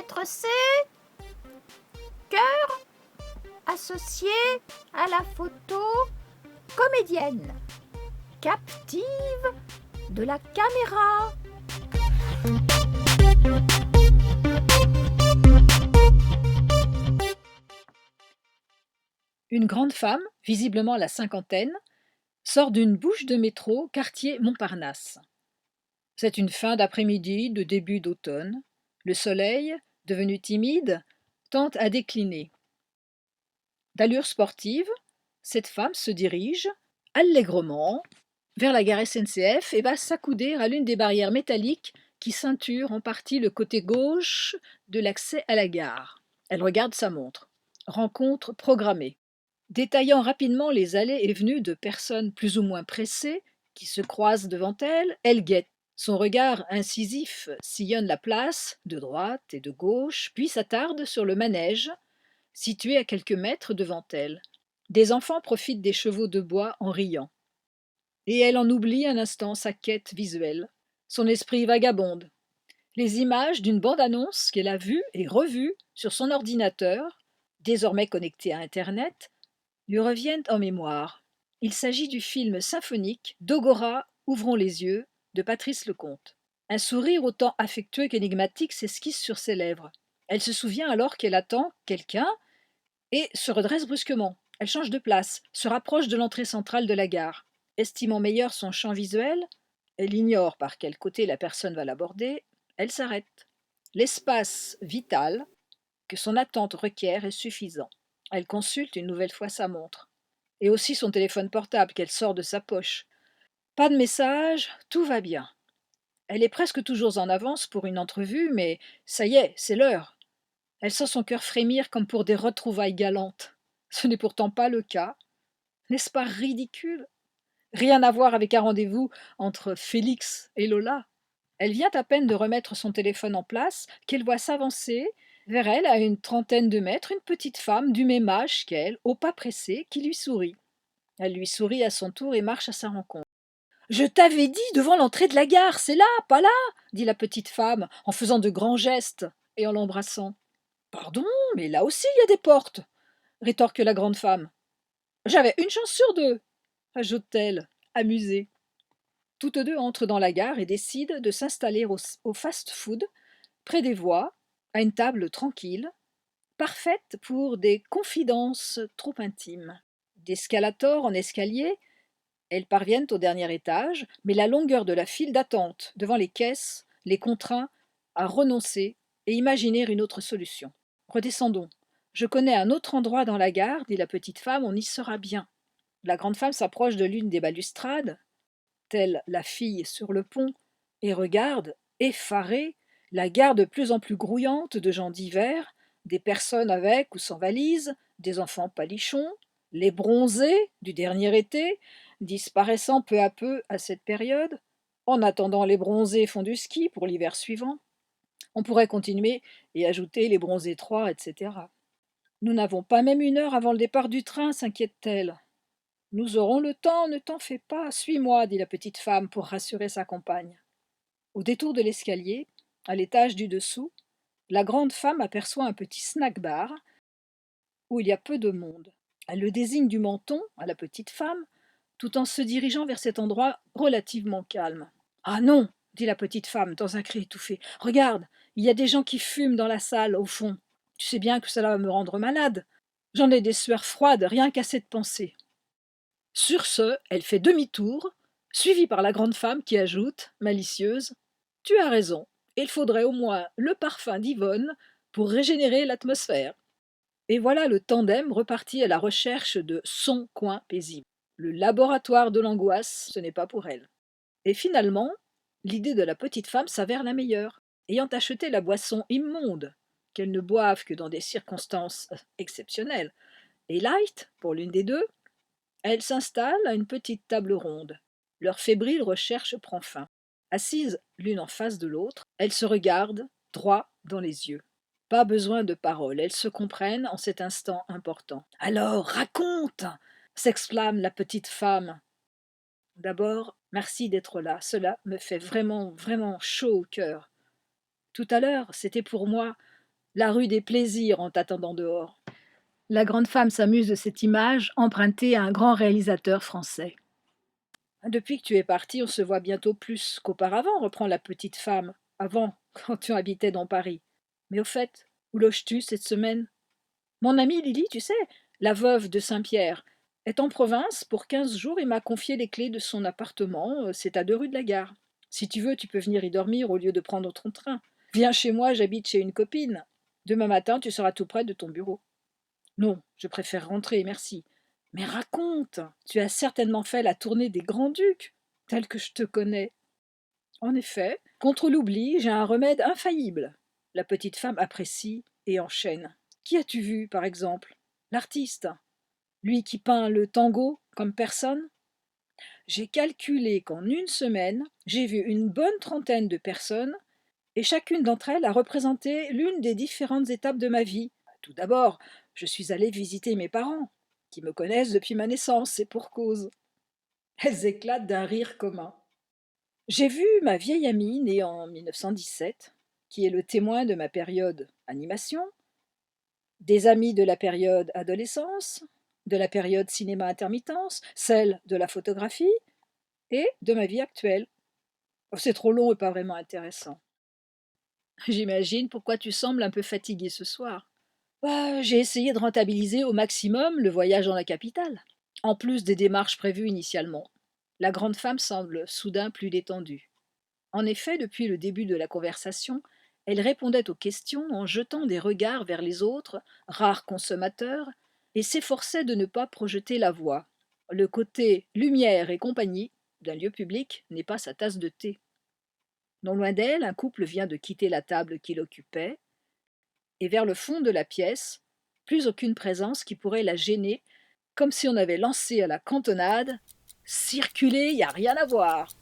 lettre C. Cœur associé à la photo comédienne, captive de la caméra. Une grande femme, visiblement à la cinquantaine, sort d'une bouche de métro quartier Montparnasse. C'est une fin d'après-midi de début d'automne. Le soleil, devenu timide, tente à décliner. D'allure sportive, cette femme se dirige, allègrement, vers la gare SNCF et va s'accouder à l'une des barrières métalliques qui ceinturent en partie le côté gauche de l'accès à la gare. Elle regarde sa montre. Rencontre programmée. Détaillant rapidement les allées et venues de personnes plus ou moins pressées qui se croisent devant elle, elle guette. Son regard incisif sillonne la place, de droite et de gauche, puis s'attarde sur le manège, situé à quelques mètres devant elle. Des enfants profitent des chevaux de bois en riant. Et elle en oublie un instant sa quête visuelle. Son esprit vagabonde. Les images d'une bande-annonce qu'elle a vue et revue sur son ordinateur, désormais connecté à Internet, lui reviennent en mémoire. Il s'agit du film symphonique d'Ogora Ouvrons les yeux de Patrice Lecomte. Un sourire autant affectueux qu'énigmatique s'esquisse sur ses lèvres. Elle se souvient alors qu'elle attend quelqu'un et se redresse brusquement. Elle change de place, se rapproche de l'entrée centrale de la gare. Estimant meilleur son champ visuel, elle ignore par quel côté la personne va l'aborder, elle s'arrête. L'espace vital que son attente requiert est suffisant. Elle consulte une nouvelle fois sa montre, et aussi son téléphone portable qu'elle sort de sa poche. Pas de message, tout va bien. Elle est presque toujours en avance pour une entrevue, mais ça y est, c'est l'heure. Elle sent son cœur frémir comme pour des retrouvailles galantes. Ce n'est pourtant pas le cas. N'est-ce pas ridicule? Rien à voir avec un rendez-vous entre Félix et Lola. Elle vient à peine de remettre son téléphone en place qu'elle voit s'avancer vers elle, à une trentaine de mètres, une petite femme du même âge qu'elle, au pas pressé, qui lui sourit. Elle lui sourit à son tour et marche à sa rencontre. Je t'avais dit devant l'entrée de la gare, c'est là, pas là, dit la petite femme, en faisant de grands gestes et en l'embrassant. Pardon, mais là aussi il y a des portes, rétorque la grande femme. J'avais une chance sur deux, ajoute-t-elle, amusée. Toutes deux entrent dans la gare et décident de s'installer au fast-food, près des voies, à une table tranquille, parfaite pour des confidences trop intimes. D'escalator en escalier, elles parviennent au dernier étage, mais la longueur de la file d'attente devant les caisses les contraint à renoncer et imaginer une autre solution. Redescendons. Je connais un autre endroit dans la gare, dit la petite femme, on y sera bien. La grande femme s'approche de l'une des balustrades, telle la fille sur le pont, et regarde, effarée, la gare de plus en plus grouillante de gens divers, des personnes avec ou sans valise, des enfants palichons, les bronzés du dernier été, disparaissant peu à peu à cette période. En attendant, les bronzés font du ski pour l'hiver suivant. On pourrait continuer et ajouter les bronzés 3, etc. Nous n'avons pas même une heure avant le départ du train, s'inquiète-t-elle. Nous aurons le temps, ne t'en fais pas, suis-moi, dit la petite femme pour rassurer sa compagne. Au détour de l'escalier, à l'étage du dessous, la grande femme aperçoit un petit snack-bar où il y a peu de monde. Elle le désigne du menton à la petite femme, tout en se dirigeant vers cet endroit relativement calme. Ah non, dit la petite femme dans un cri étouffé. Regarde, il y a des gens qui fument dans la salle, au fond. Tu sais bien que cela va me rendre malade. J'en ai des sueurs froides, rien qu'à cette pensée. Sur ce, elle fait demi-tour, suivie par la grande femme qui ajoute, malicieuse, tu as raison, il faudrait au moins le parfum d'Yvonne pour régénérer l'atmosphère. Et voilà le tandem reparti à la recherche de son coin paisible. Le laboratoire de l'angoisse, ce n'est pas pour elle. Et finalement, l'idée de la petite femme s'avère la meilleure. Ayant acheté la boisson immonde, qu'elle ne boive que dans des circonstances exceptionnelles, et light pour l'une des deux, elle s'installe à une petite table ronde. Leur fébrile recherche prend fin. Assises l'une en face de l'autre, elles se regardent droit dans les yeux. Pas besoin de paroles, elles se comprennent en cet instant important. Alors, raconte s'exclame la petite femme. D'abord, merci d'être là, cela me fait vraiment, vraiment chaud au cœur. Tout à l'heure, c'était pour moi La rue des plaisirs en t'attendant dehors. La grande femme s'amuse de cette image empruntée à un grand réalisateur français. Depuis que tu es parti, on se voit bientôt plus qu'auparavant, reprend la petite femme. Avant, quand tu habitais dans Paris. Mais au fait, où loges-tu cette semaine? Mon amie Lily, tu sais, la veuve de Saint-Pierre, est en province pour 15 jours et m'a confié les clés de son appartement. C'est à 2 rues de la gare. Si tu veux, tu peux venir y dormir au lieu de prendre ton train. Viens chez moi, j'habite chez une copine. Demain matin, tu seras tout près de ton bureau. Non, je préfère rentrer, merci. Mais raconte, tu as certainement fait la tournée des Grands-Ducs, tel que je te connais. En effet, contre l'oubli, j'ai un remède infaillible. La petite femme apprécie et enchaîne. Qui as-tu vu, par exemple? L'artiste. Lui qui peint le tango comme personne? J'ai calculé qu'en une semaine, j'ai vu une bonne trentaine de personnes, et chacune d'entre elles a représenté l'une des différentes étapes de ma vie. Tout d'abord, je suis allée visiter mes parents, qui me connaissent depuis ma naissance, et pour cause. Elles éclatent d'un rire commun. J'ai vu ma vieille amie née en 1917, qui est le témoin de ma période animation, des amis de la période adolescence, de la période cinéma intermittence, celle de la photographie et de ma vie actuelle. Oh, c'est trop long et pas vraiment intéressant. J'imagine pourquoi tu sembles un peu fatigué ce soir. Bah, j'ai essayé de rentabiliser au maximum le voyage dans la capitale, en plus des démarches prévues initialement. La grande femme semble soudain plus détendue. En effet, depuis le début de la conversation, elle répondait aux questions en jetant des regards vers les autres, rares consommateurs, et s'efforçait de ne pas projeter la voix. Le côté lumière et compagnie d'un lieu public n'est pas sa tasse de thé. Non loin d'elle, un couple vient de quitter la table qu'il occupait, et vers le fond de la pièce, plus aucune présence qui pourrait la gêner, comme si on avait lancé à la cantonade Circuler, y a rien à voir.